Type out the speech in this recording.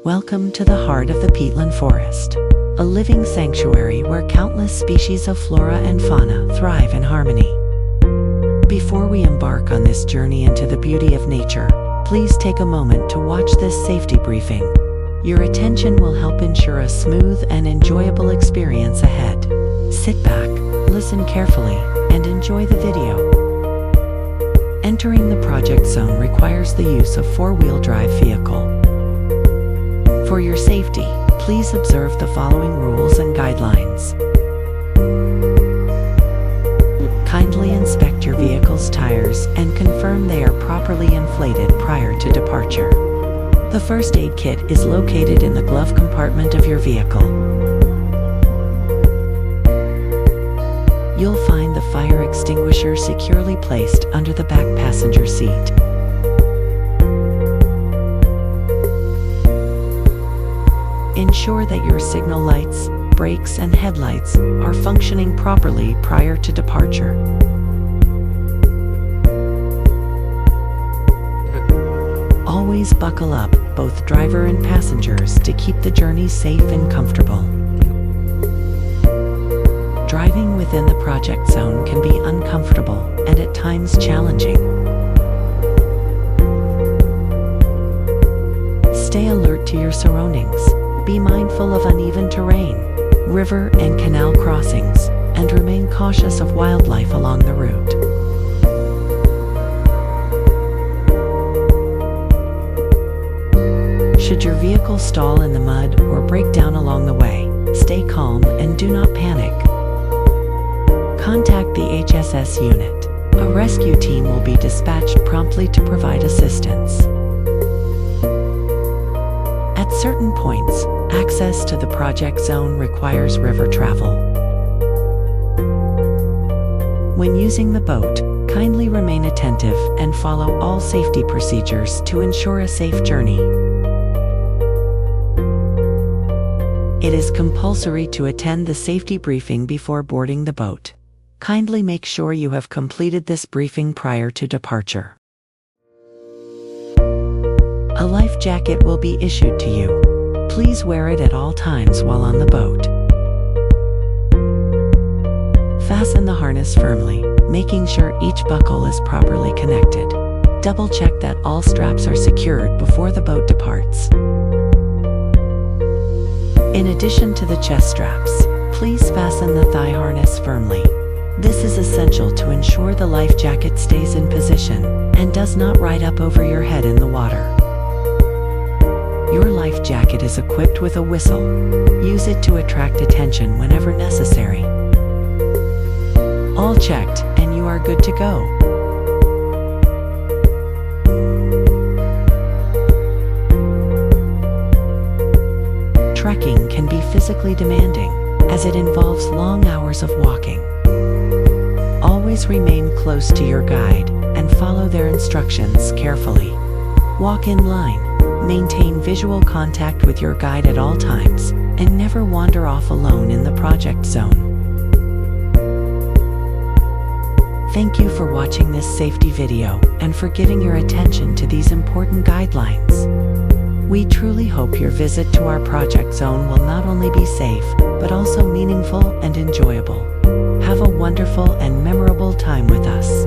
Welcome to the heart of the peatland forest, a living sanctuary where countless species of flora and fauna thrive in harmony. Before we embark on this journey into the beauty of nature, please take a moment to watch this safety briefing. Your attention will help ensure a smooth and enjoyable experience ahead. Sit back, listen carefully, and enjoy the video. Entering the project zone requires the use of four-wheel drive vehicle. For your safety, please observe the following rules and guidelines. Kindly inspect your vehicle's tires and confirm they are properly inflated prior to departure. The first aid kit is located in the glove compartment of your vehicle. You'll find the fire extinguisher securely placed under the back passenger seat. Ensure that your signal lights, brakes, and headlights are functioning properly prior to departure. Always buckle up, both driver and passengers, to keep the journey safe and comfortable. Driving within the project zone can be uncomfortable and at times challenging. Stay alert to your surroundings. Be mindful of uneven terrain, river and canal crossings, and remain cautious of wildlife along the route. Should your vehicle stall in the mud or break down along the way, stay calm and do not panic. Contact the HSS unit. A rescue team will be dispatched promptly to provide assistance. At certain points, access to the project zone requires river travel. When using the boat, kindly remain attentive and follow all safety procedures to ensure a safe journey. It is compulsory to attend the safety briefing before boarding the boat. Kindly make sure you have completed this briefing prior to departure. A life jacket will be issued to you. Please wear it at all times while on the boat. Fasten the harness firmly, making sure each buckle is properly connected. Double check that all straps are secured before the boat departs. In addition to the chest straps, please fasten the thigh harness firmly. This is essential to ensure the life jacket stays in position and does not ride up over your head in the water. Your life jacket is equipped with a whistle. Use it to attract attention whenever necessary. All checked, and you are good to go. Trekking can be physically demanding, as it involves long hours of walking. Always remain close to your guide and follow their instructions carefully. Walk in line. Maintain visual contact with your guide at all times, and never wander off alone in the project zone. Thank you for watching this safety video and for giving your attention to these important guidelines. We truly hope your visit to our project zone will not only be safe, but also meaningful and enjoyable. Have a wonderful and memorable time with us.